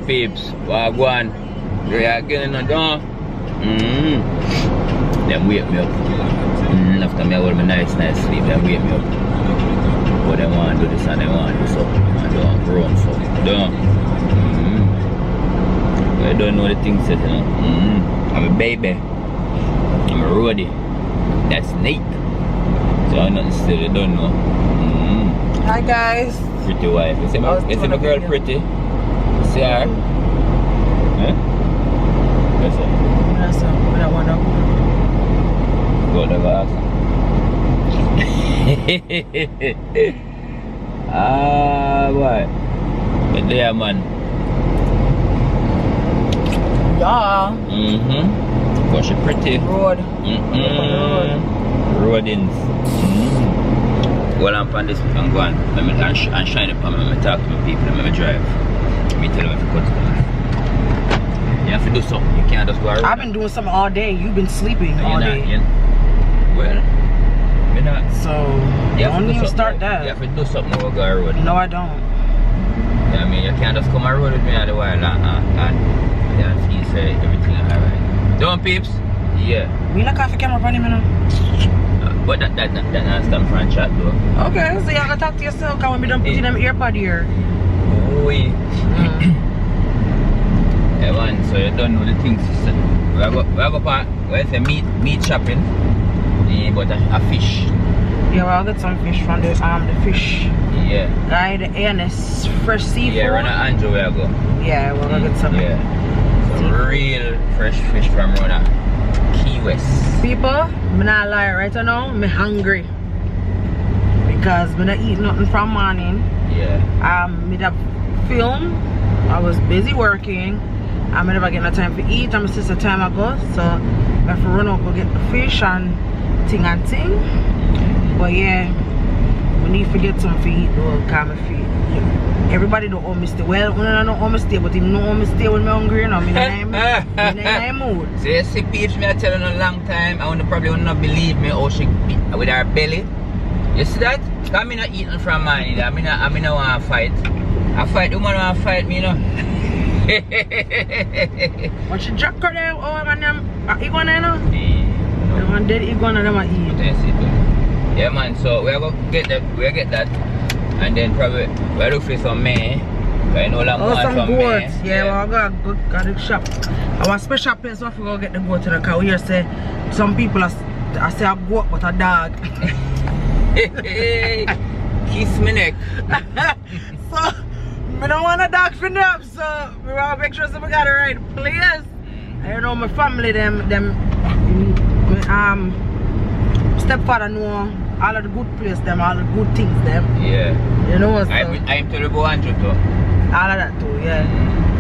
peeps. Wagwan. They are getting it done. Them wake me up. After me I hold my nice sleep, them wake me up. But they want to do this and they want to do something. And they want to run something. I don't know the things that, you know. I'm a baby. I'm a roadie. That's neat. So I'm not still, I don't know. Hi guys. Pretty wife. You see my girl pretty? See her? Huh? What's that? That's up. We don't want to go to glass. What? But there, man. Yeah. Cause she pretty. Road. Rodins. Well, I'm on this and go on. And shine up and I talk to my people and I drive. Me tell them if you cut it. You have to do something. You can't just go around. I've been doing something all day. You've been sleeping all day. Well, you're not. So, don't even start that. You have to do something to go around. No, I don't. Yeah, I mean, you can't just come around with me all the while and he say everything alright. Don't peeps? Yeah. We not coffee camera for him, you know? But that not stand for a chat though. Okay, so you gotta talk to yourself because we don't put in them earpod here. Oui. Yeah man, so you don't know the things. We have a part where it's a meat shopping. But a fish. Yeah, well, I'll get some fish from the fish. Yeah. Guy, the ANS fresh seafood. Yeah, run Andrew where I go. Yeah, we're gonna get some. Yeah. Some real fresh fish from Rona. Key West. People, I'm not lie right now, I'm hungry. Because I'm not eat nothing from morning. Yeah. Made a film. I was busy working. I never get no time to eat. I'm just a time ago. So I have to run out go get the fish and thing. But yeah, we need to get some to eat though, calm my feet. Everybody don't owe me stay. Well, I don't owe me stay, but if no owe me stay when I'm hungry, I'm in a mood. So you see Peach, me I tell you a long time, I probably will not believe me how she with her belly. You see that? I'm not eating from money. I mean I want to fight. I fight the woman want to fight me, you know. But she jack her there, oh man, iguana, you know? The one dead iguana, them I eat. Yeah man, so we're gonna get that. And then probably we'll look for some may. I know long some goats. May. Yeah, well, I go to the shop. Our special place where we go get the goat to the cow. Here say some people I say a goat but a dog. Kiss me neck. So I don't want a dog for them, so we want to make sure we got the right place. I know my family stepfather know all of the good place them, all the good things them. Yeah. You know what? I'm to the Boanjo too. All of that too, yeah.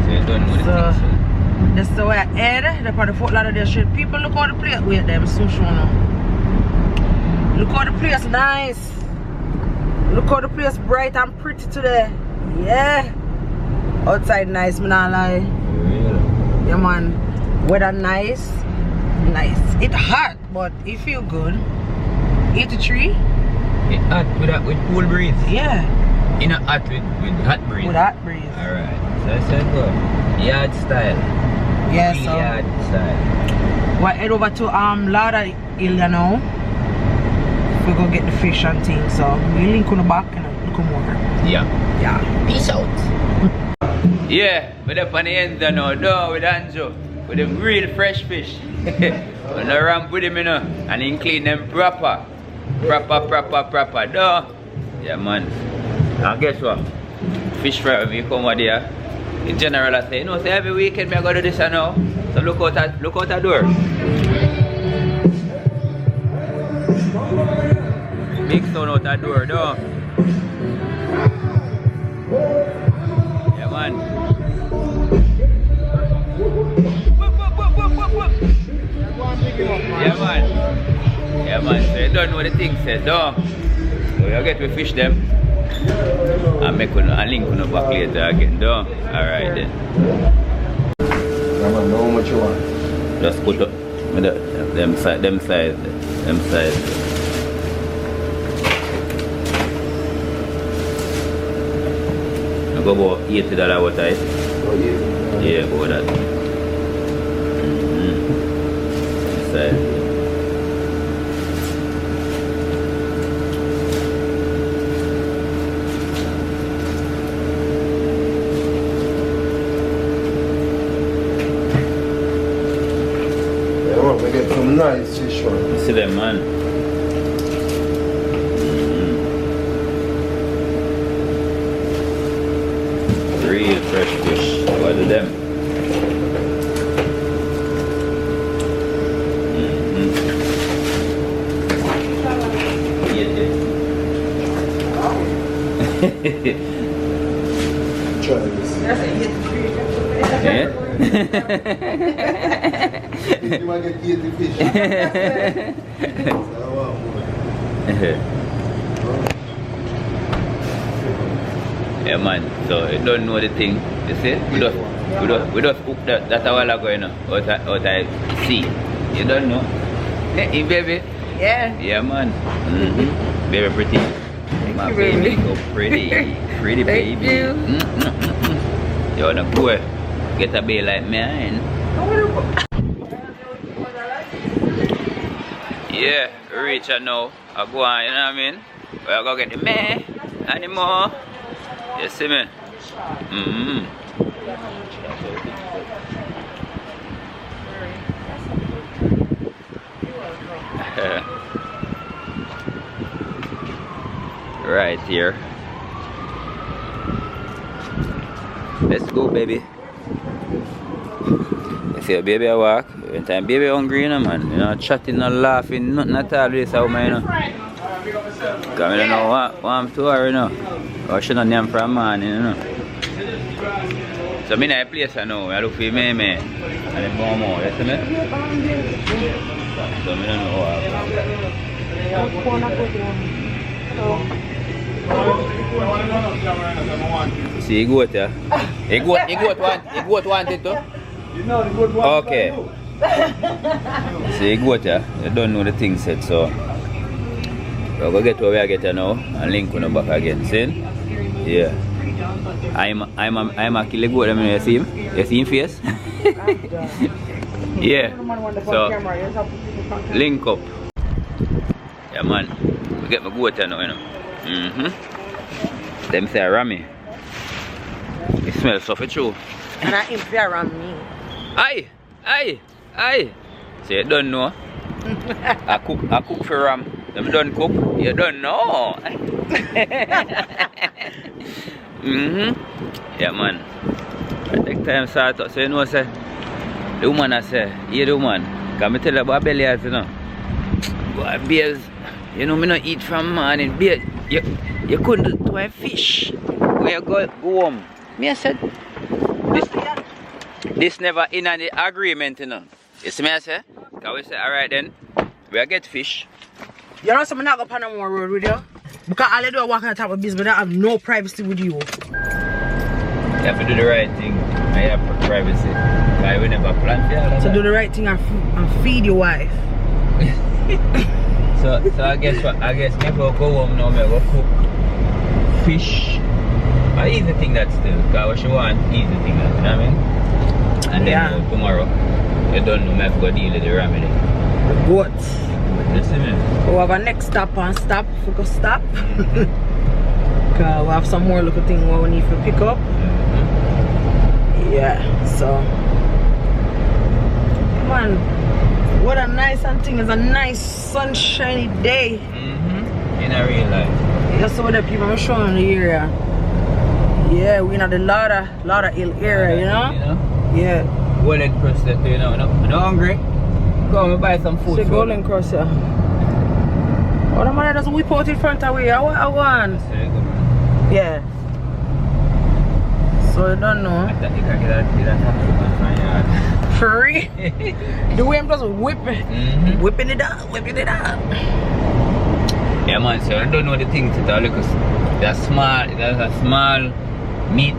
So you don't know the things. That's the way I head. They're part of Ft.Lauderdale street. People look how the place with them so sure now. Look how the place nice. Look how the place bright and pretty today. Yeah. Outside nice, me not lie. Really? Yeah man. Weather nice. Nice. It's hot, but it feel good. 83. It's hot with cool breeze. Yeah. You know hot with hot breeze. With hot breeze. Alright. So I said good. Yard style. Yeah, so yard style. we'll head over to Lauderdale now. We go get the fish and things. So we link on the back and look more. Yeah. Yeah. Peace out. Yeah, we're up on the end now, with Anjo. With the real fresh fish. On the ramp with him, you know, and he clean them proper. Proper. Yeah, man. And guess what? Fish fry when you come over there. In general, I say, you know, say every weekend I go to this and now. So look out that door. Big sound out that door, though. Yeah, man. Yeah man, so you don't know the thing said, though. So you get to fish them and make a link on the back later again, though. Alright then. I don't know how much you want. Just put up them size. I go about $80 worth of it. Oh yeah. Yeah, go that. Inside. We get some nice fish one. You see them, man. Real fresh fish. What are them? Try this. Yeah? You want to get the fish? Yeah, man. So you don't know the thing. You see? We just cook that a while ago, you know, out of sea. You don't know? Hey, baby. Yeah. Yeah, man. Very pretty. My you, baby, baby. go pretty. Pretty Thank baby. you. You're the boy. Get a baby like mine. Yeah, reach out now. I go on, you know what I mean? We're gonna get the man anymore. You see me? Right here. Let's go, baby. You see a baby I walk. When time baby hungry, you know, man. You know, chatting and laughing, nothing at all. This how man, you know. Cause I don't know what I'm to her, you know. Or she not name from man, you know. So I'm in a place I know. I look for me, and then go more. You see me? So I don't know what. See, you go there. You go want it too? Okay. See, you go there. You don't know the thing set, so we're gonna get where we are getting now and link on the back again. See? Yeah. I'm a kill goat. I mean, you see him? You see him face? Yeah. So link up. Yeah, man. We get my goat now, you know. Them say Rami. It smells so for true. And I impure on me. Aye. So you don't know. I cook for Ram. Them don't cook. You don't know. Yeah, man. I take time start up. So you know, say the woman I say, yeah, the woman. Can I tell you about belly, you know? Boy, beers. You know, me not eat from morning. Beer, you couldn't do a fish. When you go home. Me I said, this never in an agreement, you know. You see me I say? Can we say, alright then, we'll get fish. You know, so I'm not going to pan on more road with you. Because all I do is walk on the top of business, but I have no privacy with you. You have to do the right thing. I have privacy. I will never plan for you. So do the right thing and feed your wife. So I guess maybe I'll go home now, maybe I'll cook fish. An easy thing that still, because what she want, easy thing that, you know what I mean? And then tomorrow, you don't know, maybe go deal with the remedy. The goats. Listen, man. We have a next stop and stop, if we go stop. Because we have some more little things we need to pick up. Yeah, so. Man, what a nice thing. It's a nice sunshiny day. In a real life. Yeah, so the people I'm showing the area. Yeah, we in the Lauderdale area, you know? Yeah. Golden Cross that, you know, I'm hungry. Go and buy some food. Say Golden Cross, yeah. Oh, the man doesn't whip out in front of me. I want. Yeah. So you don't know. I thought you can get that. Free? The way I'm just whipping. Whipping it up. Yeah, man, so I don't know the things at all because there's a small meat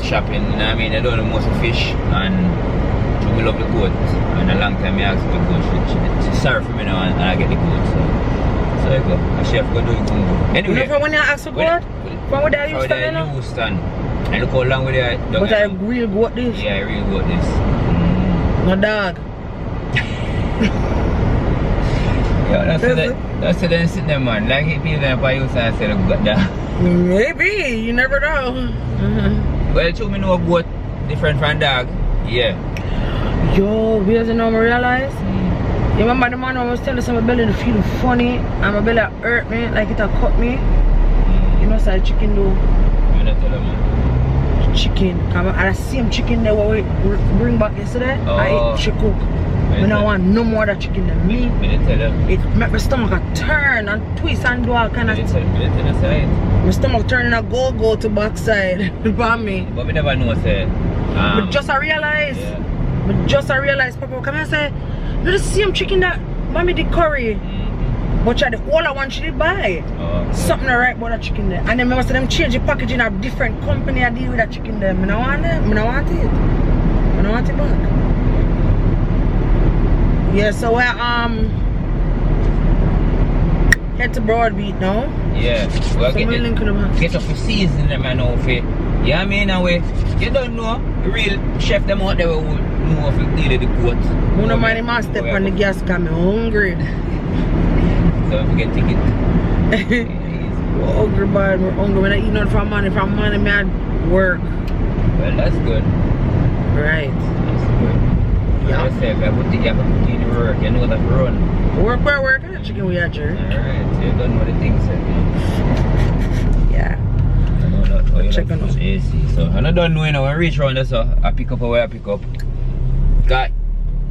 shopping, you know what I mean? I don't know most of fish and we love the goat. And a long time I asked the goat, she serve for me now and I get the goat. So I go. I chef go do it. Anyway. You know from when you ask for goat? From where they used to stand? And look how long with it. But I real goat this. Yeah, I real goat this. No dog. Yeah, that's the then sit there, man. Like if you then buy you and say got that. Maybe, you never know. Well, to me know goat different from dog. Yeah. Yo, you know what I realize? You remember the man I was telling us my belly to feel funny and my belly hurt me, like it cut me. You know, so chicken though. You not tell them. Chicken. And the same chicken there what we bring back yesterday, I eat she cook. I don't want no more of that chicken than me. It make my stomach turn and twist and do all kind of stuff. My stomach turning a go to backside. For me. But we never know, say. But just I realize. Yeah. But just I realize, Papa, come and say, you the same chicken that mommy did curry. But the older one she did buy. Okay. Something right about that chicken there. And then I must them change the packaging of different company I deal with that chicken there. I don't want it. I don't want it. I don't want it back. Yeah, so we're head to Broadbeat now. Yeah. Well, so get up for season them and know for. Yeah, I mean, you don't know real chef them out there who know if you deal with the goat. I don't mind him step on the gas because I'm hungry. So if you get ticket. We're hungry, man. We're hungry. When I eat nothing from money, me I work. Well, that's good. Right. That's good. Yeah. I say, if I put the in the work, you know that run. Work. Chicken we are jerk. Alright, so you don't know the things. Yeah. I know that. Oh, you Check like on push AC. So I don't know, you know, when I reach around there, so I pick up where I pick up. God,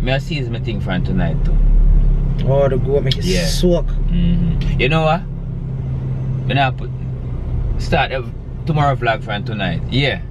I see my thing from tonight too. Oh, the goat make it soak. You know what? When I put start tomorrow vlog from tonight. Yeah.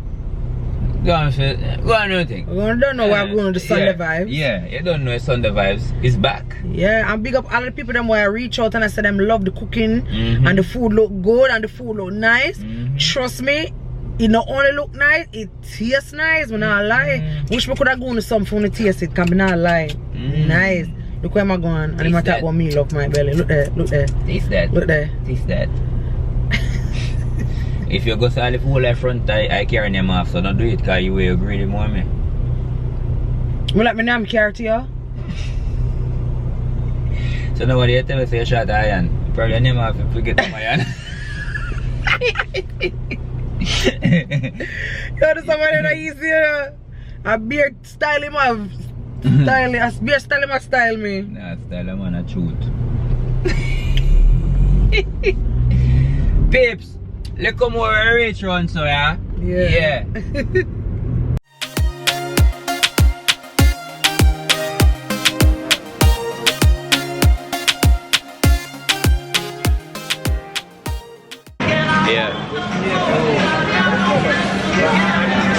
Go on do anything. We don't know why we're going to the Sunday vibes. Yeah, you don't know Sunday vibes. It's back. Yeah, and big up all the people them where I reach out and I say them love the cooking and the food look good and the food look nice. Trust me, it not only look nice, it tastes nice. When I lie, wish we could have gone to something to taste it. Can be not lie. Nice. Look where am I going? And I'm talk about me love my belly. Look there, look there. Taste that. Look there. Taste that. If you go to the whole left front, I carry them off, so don't do it because you will greedy more me. Well, let me name carry to you. So nobody tell me say you shot iron. You probably name off if you get them iron. Yo, there's somebody that easy. A beard style him have. Style, a beard style him have style me. Nah, style him on a shoot. Pips, look how more I reach run, so yeah? Yeah.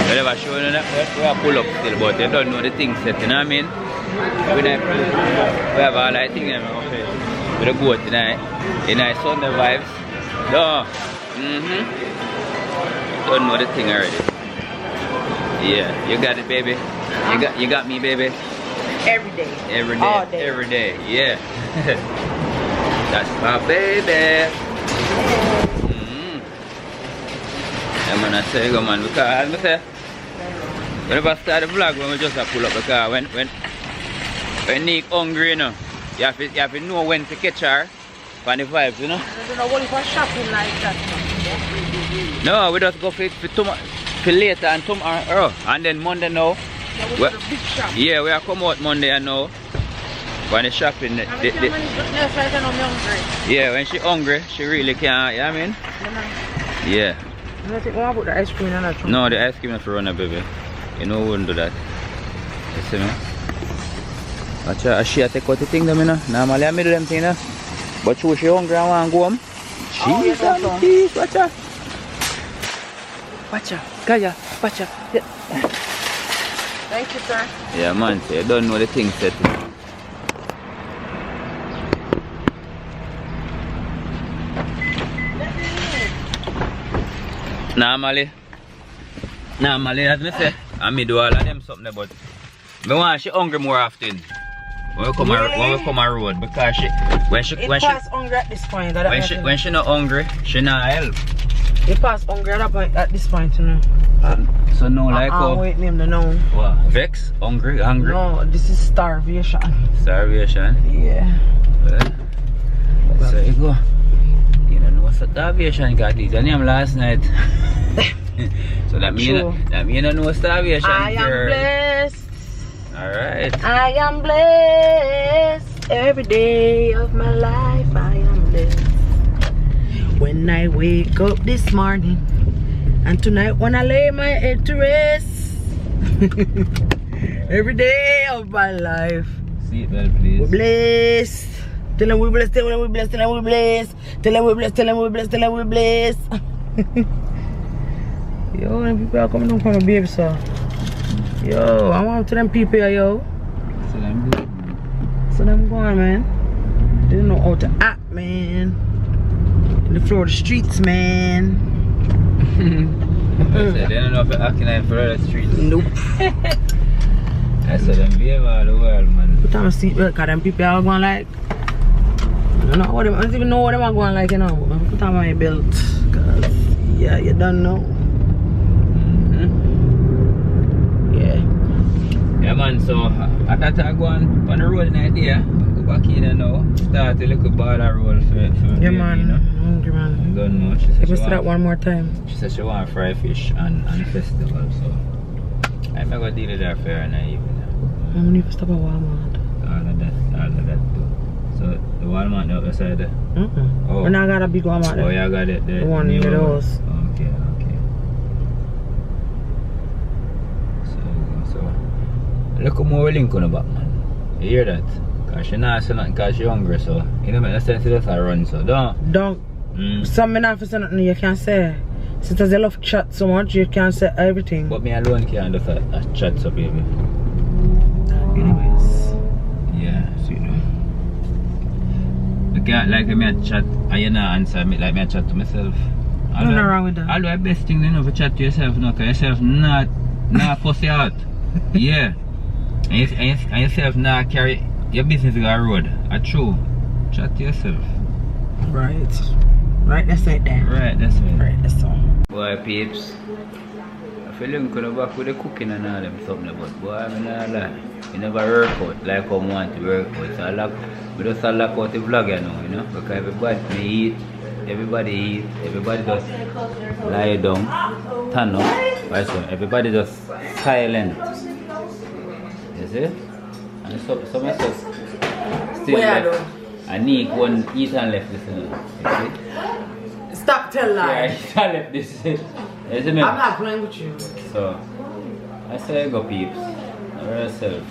Whatever show you that we have pull up still, but you don't know the things set, you know what I mean? When I pull, we have all I think with the goat tonight, Sunday vibes. No. Don't know the thing already. Yeah, you got it, baby. You got me, baby. Every day. Every day. All day. Every day. Yeah. That's my baby. I'm gonna say go man, because as I say, whenever I start the vlog, when we just pull up the car, when Nick hungry, you know, you have to know when to catch her for the vibes, you know. I don't know what for shopping like that. No, we just go for later and tomorrow, and then Monday now. Yeah, we go to the big shop. Yeah, we are come out Monday and now. When the shopping, yeah, when she hungry, she really can't, you know what I mean? Yeah. What about the ice cream and that? No, the ice cream is for runner, baby. You know, we wouldn't do that. You see me? Watch out, she take out the thing, you know. Normally, I do them thing, you know. But she hungry and want to go home. She's on peace, watch out. Watch out, Kaya, watch out. Yeah. Thank you, sir. Yeah, man, so you don't know the thing set. Normally, as I say, I do all of them something, but I want she hungry more often when we come on road, because when she hungry at this point. When she not hungry, she not help. You pass hungry at this point, you know. So no like wait name the no. What? Vex? Hungry? No, this is starvation. Starvation? Yeah. Well, so you go. You don't know what's starvation got these. I named last night. So that mean you don't know starvation. I am blessed. Alright. I am blessed. Every day of my life I am blessed. When I wake up this morning and tonight when I lay my head to rest. Every day of my life. Seatbelt, please. We're blessed. Tell them we're blessed, tell them we're blessed, tell them we're blessed. Tell them we're blessed, tell them we're blessed, tell them we're blessed. Yo, them people are coming down from the baby, so. Yo, I want to them people here, yo. So them good. So them going, man. They don't know how to act, man. In the Florida streets, man. They don't know if you're acting in Florida streets. Nope. I said them behave all the world, man. Put on a seatbelt, because them people are going like. I don't even know what them are going like, you know. Put on my belt. Cause, yeah, you don't know. Yeah man, so I thought I go on the road in idea. Go back in and now. Start a little baller roll for yeah baby, man, you know? hungry man. I don't know. She said Let's do that one more time. She said she want fry fish and festival, so I'm gonna deal with that fair and evening. I'm gonna stop at Walmart. All of that too. So the Walmart the other side there? Oh. When I got a big Walmart there. Oh yeah, I got it there. The one near the house. Okay. So look how more link on the back, man. You hear that? Cause she not saying nothing cause she hungry, so you know make sense to just run, so don't. Some men have to say nothing you can't say. Since they love chat so much, you can't say everything. But me alone can't do a chat, so baby. Anyways. Yeah, so you know. I can't like me a chat and you not answer me like me a chat to myself. Nothing wrong with that. All the best thing you know for chat to yourself now, cause yourself not fuss you out. Yeah. And yourself not carry your business to the road. True. Chat to yourself. Right. Right, that's it there. Right, that's it. Right, that's all. Boy peeps. I feel like I'm back with the cooking and all them something, but boy I mean all that. You never work out like I want to work out. So we just lock out the vlog you know, because everybody just lie down, turn up, right, so everybody just silent. You see? And some stuff still left. And NIQUE one eat and left this, you see? Stop telling lies. Yeah, eat and left this. You see me? I'm not playing with you. So, I say go peeps. Yourself.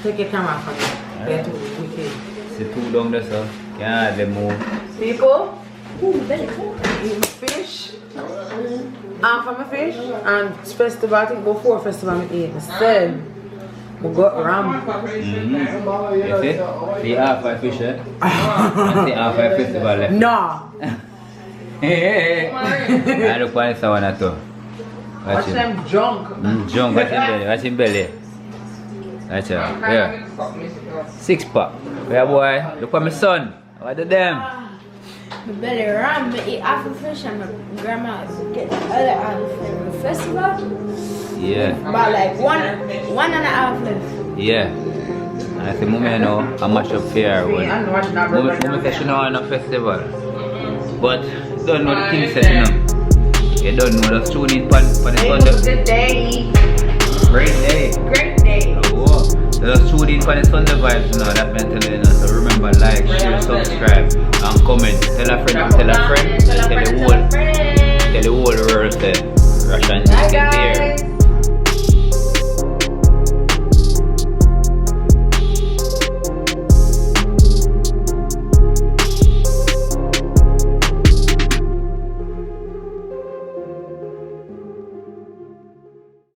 Take your camera from me. They're too wicked. See two down there, so can't hardly move. People, eat fish. From a fish. And festival, I think before festival I eat. Instead, we got ram. You see? See half a fish, eh? And see half a festival left. No. I look for this one too. Watch them junk. Junk, watch him belly. Watch out, yeah. 6 pack. Yeah boy, look for my son. What do them? My belly ram, but eat half a fish and my grandma get the other half for the festival. Yeah. About like one and a half left. Yeah. And I say, Mummy, know, I mash up fair. Mummy says she know on a festival. But you don't know the thing said, you know. You don't know, just tune in for the Sunday. It was a good day. Great day. Great day. Oh, so just tune in for the Sunday vibes, you know, that I'm telling you. So remember, like, share, subscribe, and comment. Tell a friend, tell a friend, tell the whole world that Rash and NIQUE is there.